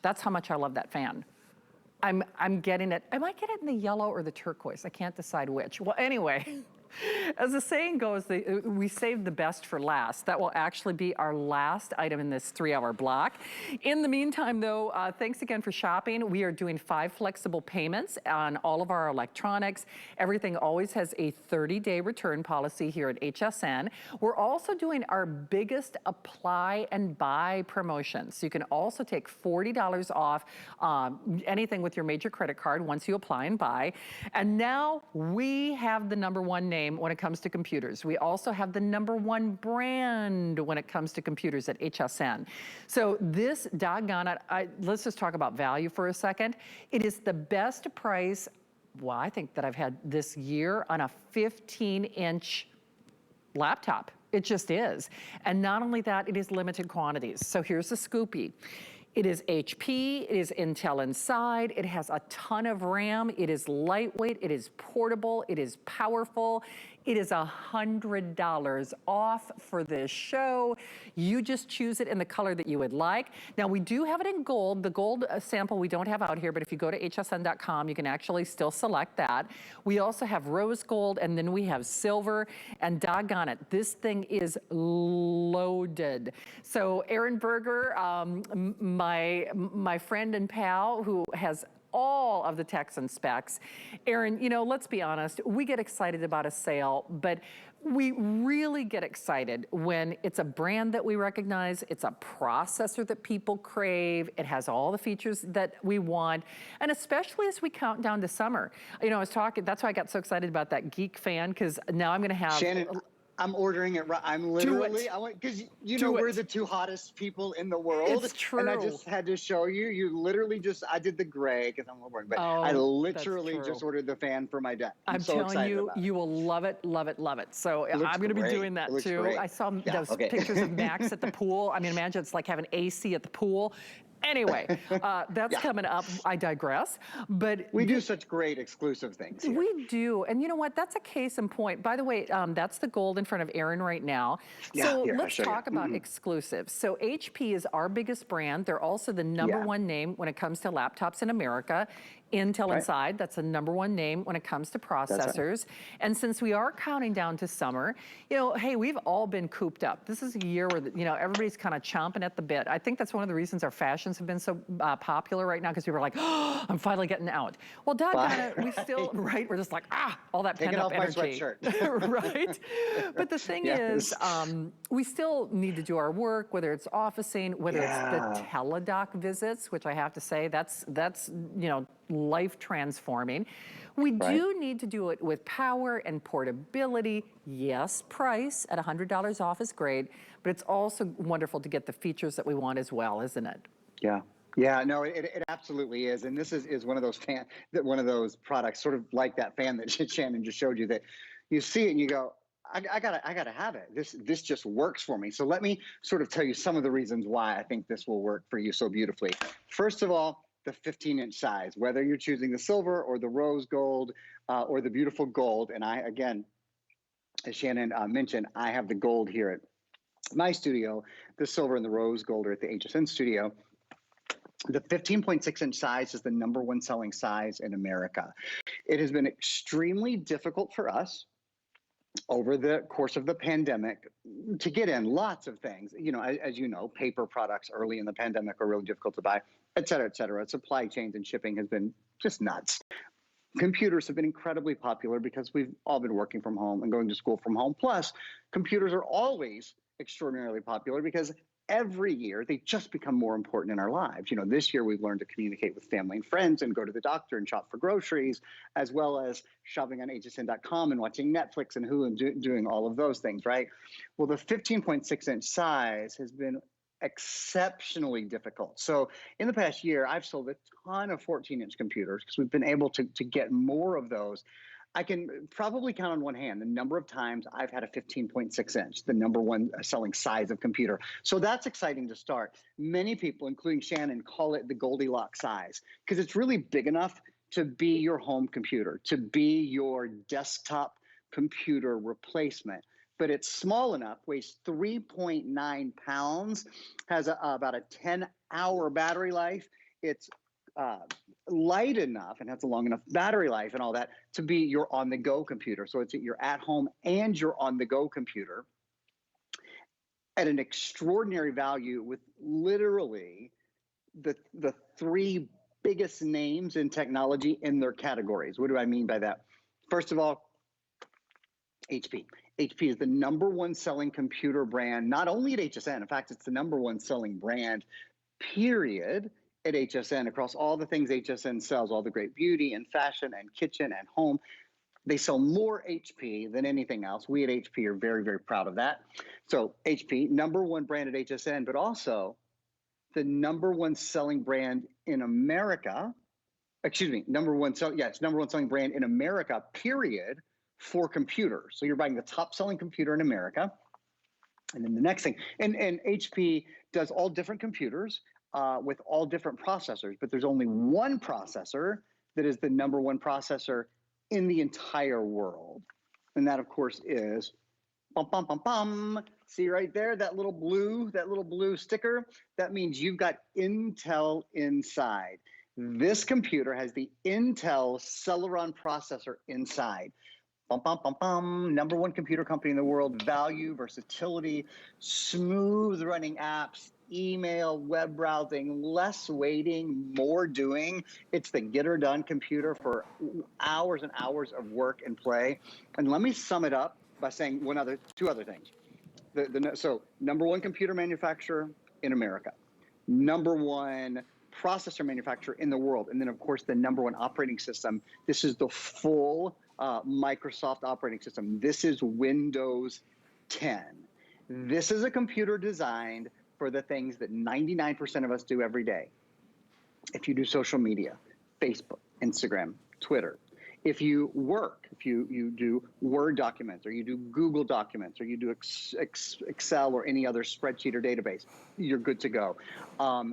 That's how much I love that fan. I'm getting it. I might get it in the yellow or the turquoise. I can't decide which. Well, anyway, as the saying goes, we saved the best for last. That will actually be our last item in this 3-hour block. In the meantime, though, thanks again for shopping. We are doing 5 flexible payments on all of our electronics. Everything always has a 30-day return policy here at HSN. We're also doing our biggest apply and buy promotion. So you can also take $40 off anything with your major credit card once you apply and buy. And now we have the #1 name when it comes to computers. We also have the #1 brand when it comes to computers at HSN. So this, doggone it, let's just talk about value for a second. It is the best price, well, I think that I've had this year on a 15-inch laptop. It just is. And not only that, it is limited quantities. So here's the scoopy. It is HP, it is Intel inside, it has a ton of RAM, it is lightweight, it is portable, it is powerful. It is $100 off for this show. You just choose it in the color that you would like. Now we do have it in gold. The gold sample we don't have out here, but if you go to hsn.com, you can actually still select that. We also have rose gold, and then we have silver, and doggone it, this thing is loaded. So Aaron Berger, my friend and pal who has all of the techs and specs. Aaron, you know, let's be honest, we get excited about a sale, but we really get excited when it's a brand that we recognize, it's a processor that people crave, it has all the features that we want, and especially as we count down to summer. You know, I was talking, that's why I got so excited about that Geek fan, because now I'm gonna have... Shannon, I'm ordering it right. I'm literally, because you know we're the 2 hottest people in the world. It's true. And I just had to show you. You literally just, I did the gray because I'm boring, but I literally just ordered the fan for my dad. I'm so telling you, you will love it, love it, love it. So I'm going to be doing that too. Great. I saw those pictures of Max at the pool. I mean, imagine it's like having AC at the pool. Anyway, that's coming up. I digress. But we do such great exclusive things here. We do. And you know what? That's a case in point. By the way, that's the gold in front of Aaron right now. So let's talk about exclusives. So HP is our biggest brand. They're also the #1 name when it comes to laptops in America. Intel inside, that's the #1 name when it comes to processors. And since we are counting down to summer, you know, hey, we've all been cooped up. This is a year where, you know, everybody's kind of chomping at the bit. I think that's one of the reasons our fashions have been so popular right now, because people are like, oh, I'm finally getting out. Well, doggone it, we still, we're just like, all that pent up energy. Taking off my sweatshirt. Right? But the thing is, we still need to do our work, whether it's officing, whether it's the teledoc visits, which I have to say, that's you know, life transforming. We do need to do it with power and portability. Yes, price at $100 off is great, but it's also wonderful to get the features that we want as well, isn't it? Yeah. Yeah, no, it absolutely is. And this is one of those products, sort of like that fan that Shannon just showed you, that you see it and you go, I gotta have it. This just works for me. So let me sort of tell you some of the reasons why I think this will work for you so beautifully. First of all, the 15-inch size, whether you're choosing the silver or the rose gold or the beautiful gold. And I, again, as Shannon mentioned, I have the gold here at my studio. The silver and the rose gold are at the HSN studio. The 15.6-inch size is the #1 selling size in America. It has been extremely difficult for us over the course of the pandemic to get in lots of things. You know, as you know, paper products early in the pandemic are really difficult to buy, et cetera, et cetera. Supply chains and shipping has been just nuts. Computers have been incredibly popular because we've all been working from home and going to school from home. Plus, computers are always extraordinarily popular because every year they just become more important in our lives. You know, this year we've learned to communicate with family and friends and go to the doctor and shop for groceries, as well as shopping on hsn.com and watching Netflix and Hulu and doing all of those things, right? Well, the 15.6-inch size has been exceptionally difficult. So in the past year, I've sold a ton of 14-inch computers because we've been able to get more of those. I can probably count on one hand the number of times I've had a 15.6-inch, the #1 selling size of computer. So that's exciting to start. Many people, including Shannon, call it the Goldilocks size because it's really big enough to be your home computer, to be your desktop computer replacement. But it's small enough, weighs 3.9 pounds, has about a 10-hour battery life, it's light enough and has a long enough battery life and all that to be your on-the-go computer. So it's your at-home and your on-the-go computer at an extraordinary value with literally the three biggest names in technology in their categories. What do I mean by that? First of all, HP. HP is the #1 selling computer brand, not only at HSN. In fact, it's the #1 selling brand, period, at HSN across all the things HSN sells, all the great beauty and fashion and kitchen and home. They sell more HP than anything else. We at HP are very, very proud of that. So HP, #1 brand at HSN, but also the #1 selling brand in America. Excuse me, #1 selling brand in America, period, for computers. So you're buying the top selling computer in America. And then the next thing, and HP does all different computers with all different processors, but there's only one processor that is the #1 processor in the entire world. And that, of course, is bum, bum, bum, bum. See right there, that little blue sticker? That means you've got Intel inside. This computer has the Intel Celeron processor inside. Bum, bum, bum, bum. #1 computer company in the world, value, versatility, smooth running apps, email, web browsing, less waiting, more doing. It's the get her done computer for hours and hours of work and play. And let me sum it up by saying two other things. So #1 computer manufacturer in America, #1 processor manufacturer in the world, and then of course the #1 operating system. This is the full Microsoft operating system. This is Windows 10. This is a computer designed for the things that 99% of us do every day. If you do social media, Facebook, Instagram, Twitter, if you work, if you do Word documents, or you do Google documents, or you do Excel or any other spreadsheet or database, you're good to go.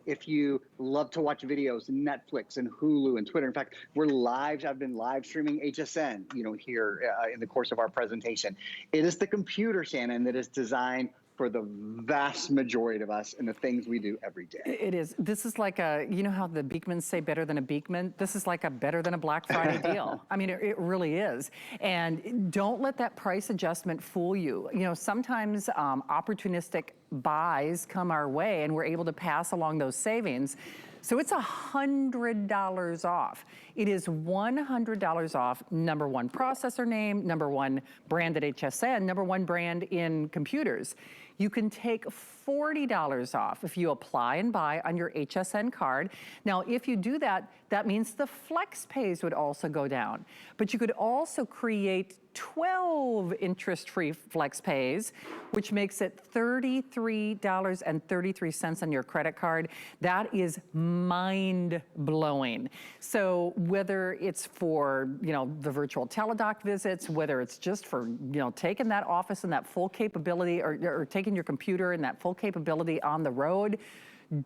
If you love to watch videos, Netflix and Hulu and Twitter. In fact, I've been live streaming HSN, here in the course of our presentation. It is the computer, Shannon, that is designed for the vast majority of us and the things we do every day. It is. This is like you know how the Beekmans say better than a Beekman? This is like a better than a Black Friday deal. I mean, it really is. And don't let that price adjustment fool you. Sometimes opportunistic buys come our way and we're able to pass along those savings. So it's $100 off. It is $100 off, #1 processor name, #1 brand at HSN, #1 brand in computers. You can take $40 off if you apply and buy on your HSN card. Now, if you do that, that means the flex pays would also go down. But you could also create 12 interest-free flex pays, which makes it $33.33 on your credit card. That is mind-blowing. So whether it's for, the virtual teledoc visits, whether it's just for, taking that office and that full capability, or taking your computer and that full capability on the road,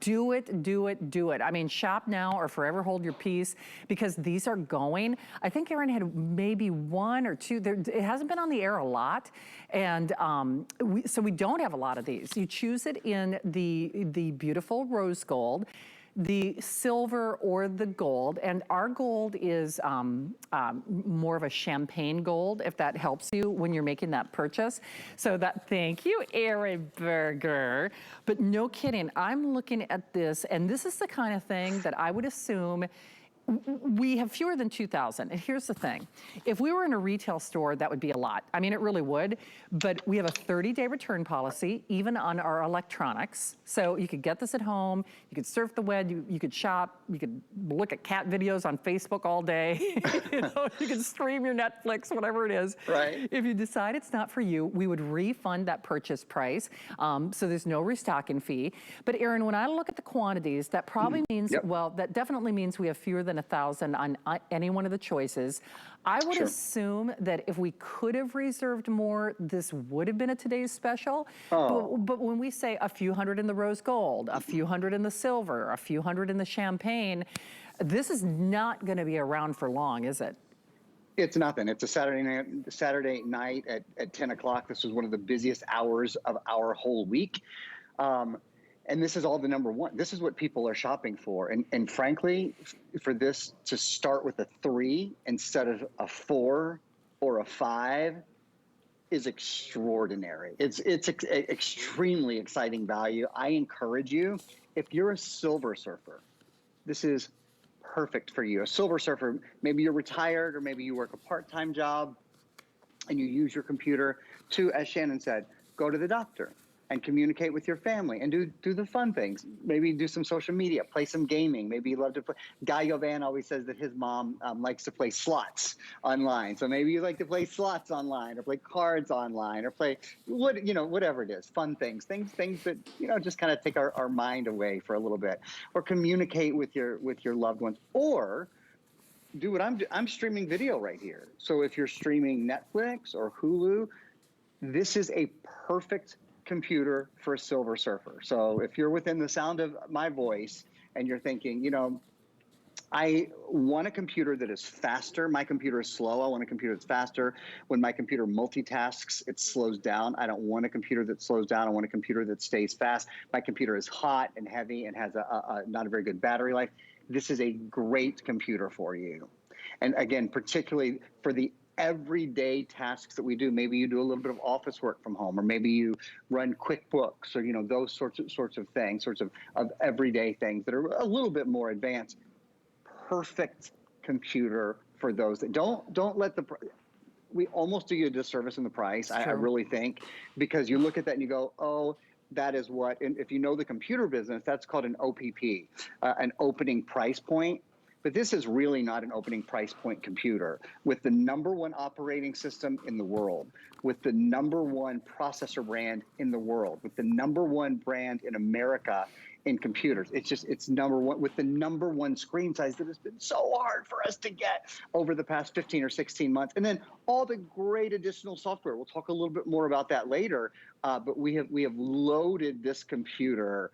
do it, do it, do it. I mean, shop now or forever hold your peace, because these are going. I think Erin had maybe one or two. It hasn't been on the air a lot, and so we don't have a lot of these. You choose it in the beautiful rose gold, the silver, or the gold. And our gold is more of a champagne gold, if that helps you when you're making that purchase. So thank you, Erin Berger. But no kidding, I'm looking at this, and this is the kind of thing that I would assume we have fewer than 2,000. And here's the thing. If we were in a retail store, that would be a lot. I mean, it really would. But we have a 30-day return policy, even on our electronics. So you could get this at home. You could surf the web. You could shop. You could look at cat videos on Facebook all day. You could stream your Netflix, whatever it is. Right. If you decide it's not for you, we would refund that purchase price. So there's no restocking fee. But Erin, when I look at the quantities, that probably means, well, that definitely means we have fewer than 1,000 on any one of the choices. I would assume that if we could have reserved more, this would have been a today's special. But when we say a few hundred in the rose gold, a few hundred in the silver, a few hundred in the champagne, this is not going to be around for long, is it? It's nothing. It's a Saturday night at 10 o'clock. This was one of the busiest hours of our whole week. And this is all the number one. This is what people are shopping for. And frankly, for this to start with a 3 instead of a 4 or a 5 is extraordinary. It's extremely exciting value. I encourage you, if you're a silver surfer, this is perfect for you. A silver surfer, maybe you're retired or maybe you work a part-time job and you use your computer to, as Shannon said, go to the doctor and communicate with your family and do the fun things. Maybe do some social media, play some gaming. Maybe you love to play. Guy Yovan always says that his mom likes to play slots online. So maybe you like to play slots online or play cards online or play whatever it is, fun things that, just kind of take our mind away for a little bit, or communicate with your loved ones, or do what I'm streaming video right here. So if you're streaming Netflix or Hulu, this is a perfect computer for a silver surfer. So if you're within the sound of my voice and you're thinking, I want a computer that is faster. My computer is slow. I want a computer that's faster. When my computer multitasks, it slows down. I don't want a computer that slows down. I want a computer that stays fast. My computer is hot and heavy and has not a very good battery life. This is a great computer for you. And again, particularly for the everyday tasks that we do. Maybe you do a little bit of office work from home, or maybe you run QuickBooks, or those sorts of things, sorts of everyday things that are a little bit more advanced. Perfect computer for those that don't let we almost do you a disservice in the price. I really think, because you look at that and you go, oh, that is what, and if you know the computer business, that's called an OPP, an opening price point. But this is really not an opening price point computer. With the #1 operating system in the world, with the #1 processor brand in the world, with the #1 brand in America in computers. It's #1 with the #1 screen size that has been so hard for us to get over the past 15 or 16 months. And then all the great additional software. We'll talk a little bit more about that later. But we have loaded this computer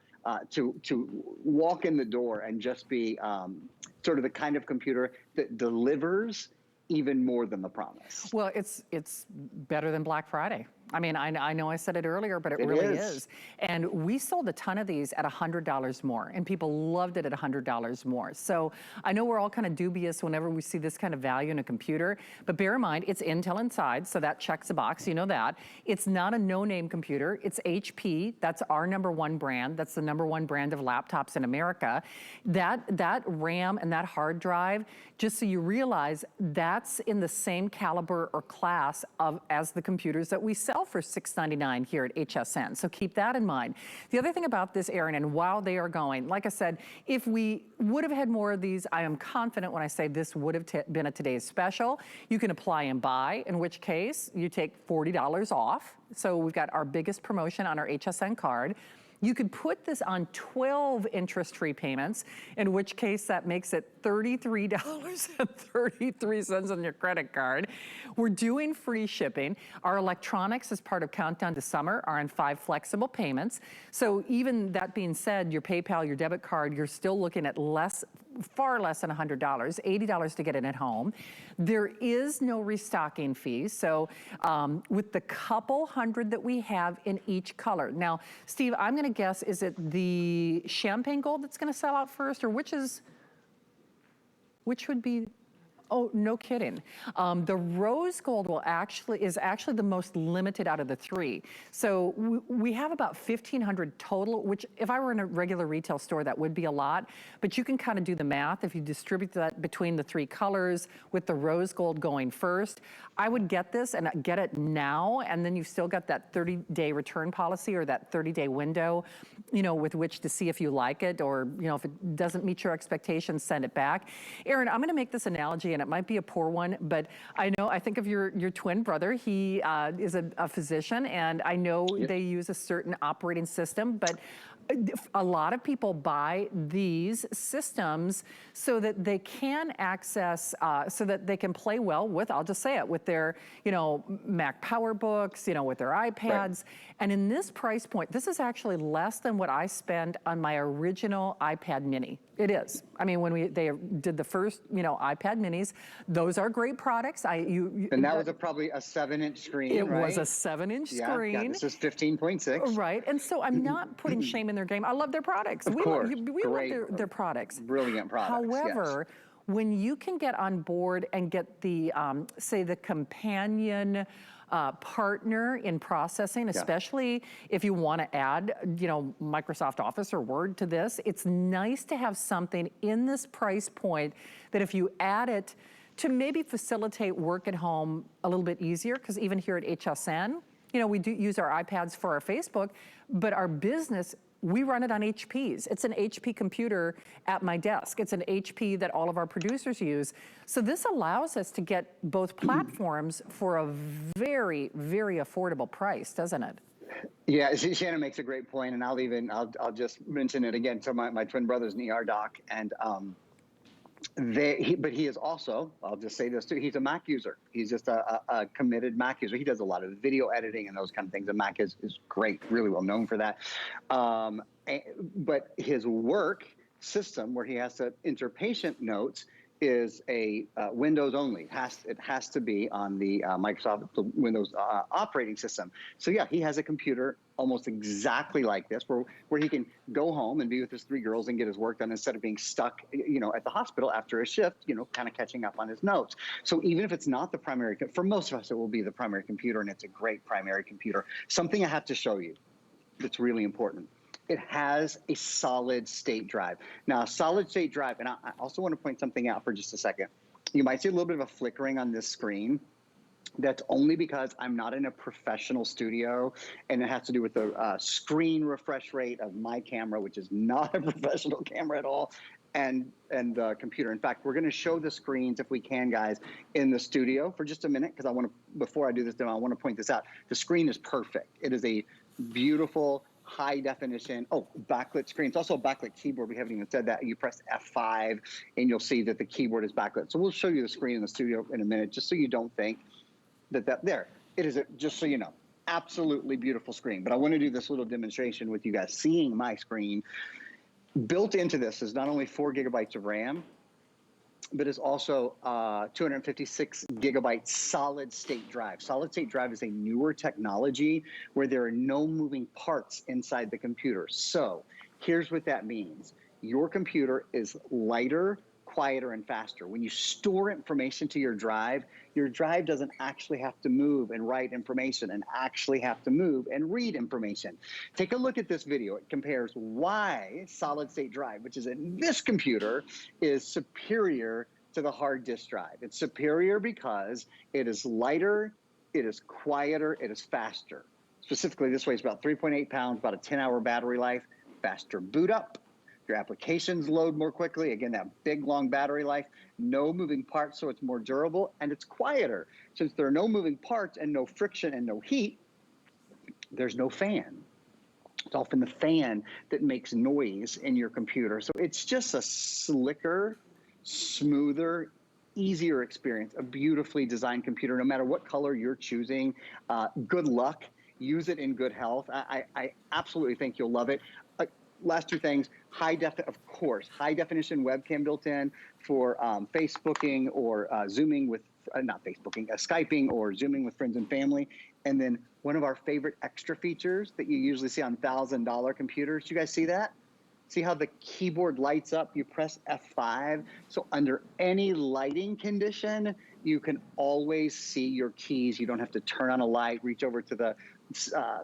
to walk in the door and just be sort of the kind of computer that delivers even more than the promise. Well, it's better than Black Friday. I mean, I know I said it earlier, but it really is. And we sold a ton of these at $100 more, and people loved it at $100 more. So I know we're all kind of dubious whenever we see this kind of value in a computer, but bear in mind, it's Intel inside, so that checks the box, you know that. It's not a no-name computer, it's HP, that's our #1 brand, that's the #1 brand of laptops in America. That RAM and that hard drive, just so you realize, that's in the same caliber or class as the computers that we sell for $699 here at HSN. So keep that in mind. The other thing about this, Aaron, and while they are going, like I said, if we would have had more of these, I am confident when I say this would have been a today's special. You can apply and buy, in which case you take $40 off. So we've got our biggest promotion on our HSN card. You could put this on 12 interest-free payments, in which case that makes it $33.33 on your credit card. We're doing free shipping. Our electronics, as part of Countdown to Summer, are on 5 flexible payments. So even that being said, your PayPal, your debit card, you're still looking at far less than $100, $80 to get it at home. There is no restocking fee. So with the couple hundred that we have in each color. Now, Steve, I'm gonna guess, is it the champagne gold that's gonna sell out first, or which would be? Oh, no kidding. The rose gold is actually the most limited out of the 3. So we have about 1,500 total, which if I were in a regular retail store, that would be a lot. But you can kind of do the math. If you distribute that between the 3 colors with the rose gold going first, I would get this and get it now. And then you've still got that 30-day return policy, or that 30-day window, with which to see if you like it, or, if it doesn't meet your expectations, send it back. Aaron, I'm going to make this analogy, and it might be a poor one, but I think of your twin brother. He is a physician, and I know they use a certain operating system, but a lot of people buy these systems so that they can access, so that they can play well with, I'll just say it, with their, Mac PowerBooks, with their iPads. Right. And in this price point, this is actually less than what I spend on my original iPad mini. It is. I mean, when they did the first, iPad minis, those are great products. And that was probably a 7-inch screen, it right? was a 7-inch screen. Yeah, this is 15.6. Right, and so I'm not putting shame in their game. I love their products. Of course. We love their products. Brilliant products. However, when you can get on board and get the, say, the companion partner in processing, especially if you want to add, Microsoft Office or Word to this, it's nice to have something in this price point that if you add it to maybe facilitate work at home a little bit easier, because even here at HSN, we do use our iPads for our Facebook, but our business, we run it on HPs. It's an HP computer at my desk. It's an HP that all of our producers use. So this allows us to get both platforms for a very, very affordable price, doesn't it? Yeah, Shannon makes a great point, and I'll just mention it again. So my twin brother's an ER doc, and but he is also, I'll just say this too, he's a Mac user. He's just a committed Mac user. He does a lot of video editing and those kind of things. And Mac is great, really well known for that. But his work system, where he has to enter patient notes, is a Windows only. It has to be on the Microsoft Windows operating system. So yeah, he has a computer almost exactly like this, where he can go home and be with his 3 girls and get his work done instead of being stuck, at the hospital after a shift, kind of catching up on his notes. So even if it's not the primary, for most of us, it will be the primary computer, and it's a great primary computer. Something I have to show you that's really important. It has a solid state drive. Now, a solid state drive, and I also want to point something out for just a second. You might see a little bit of a flickering on this screen. That's only because I'm not in a professional studio, and it has to do with the screen refresh rate of my camera, which is not a professional camera at all, and the computer. In fact, we're going to show the screens, if we can, guys, in the studio for just a minute, because before I do this demo, I want to point this out. The screen is perfect. It is a beautiful, high definition, backlit screen. It's also a backlit keyboard. We haven't even said that. You press F5 and you'll see that the keyboard is backlit. So we'll show you the screen in the studio in a minute, just so you don't think that there. It is, just so you know, absolutely beautiful screen. But I want to do this little demonstration with you guys, seeing my screen. Built into this is not only 4 gigabytes of RAM, but it's also 256 gigabyte solid state drive. Solid state drive is a newer technology where there are no moving parts inside the computer. So here's what that means. Your computer is lighter, quieter, and faster. When you store information to your drive doesn't actually have to move and write information and actually have to move and read information. Take a look at this video. It compares why solid state drive, which is in this computer, is superior to the hard disk drive. It's superior because it is lighter, it is quieter, it is faster. Specifically, this weighs about 3.8 pounds, about a 10-hour battery life, faster boot up. Your applications load more quickly. Again, that big, long battery life, no moving parts, so it's more durable, and it's quieter. Since there are no moving parts and no friction and no heat, there's no fan. It's often the fan that makes noise in your computer. So it's just a slicker, smoother, easier experience, a beautifully designed computer, no matter what color you're choosing. Good luck. Use it in good health. I absolutely think you'll love it. Last 2 things, high definition webcam built in for Facebooking or Zooming with, not Facebooking, Skyping or Zooming with friends and family. And then one of our favorite extra features that you usually see on $1,000 computers. You guys see that? See how the keyboard lights up? You press F5. So under any lighting condition, you can always see your keys. You don't have to turn on a light, reach over to the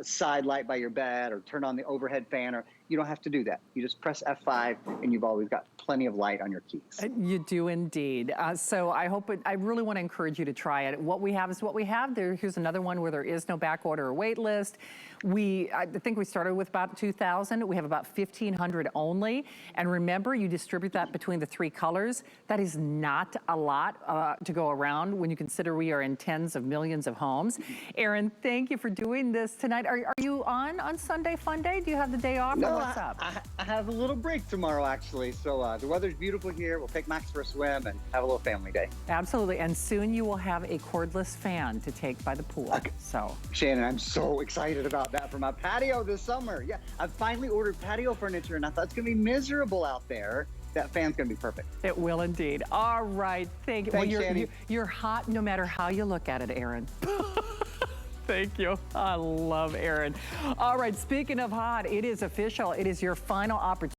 side light by your bed, or turn on the overhead fan, or you don't have to do that. You just press F5 and you've always got plenty of light on your keys. You do indeed. So I really want to encourage you to try it. What we have is what we have. Here's another one where there is no back order or wait list. I think we started with about 2,000. We have about 1,500 only. And remember, you distribute that between the 3 colors. That is not a lot to go around when you consider we are in tens of millions of homes. Aaron, thank you for doing this tonight. Are you on Sunday Fun Day? Do you have the day off? No, what's up? I have a little break tomorrow, actually. So the weather's beautiful here. We'll take Max for a swim and have a little family day. Absolutely, and soon you will have a cordless fan to take by the pool. Okay. So, Shannon, I'm so excited about that for my patio this summer. Yeah, I've finally ordered patio furniture, and I thought it's going to be miserable out there. That fan's going to be perfect. it will indeed. All right, thank you. Thanks, Well, Shannon. you're hot no matter how you look at it, Aaron. Thank you. I love Aaron. All right, speaking of hot, it is official. It is your final opportunity.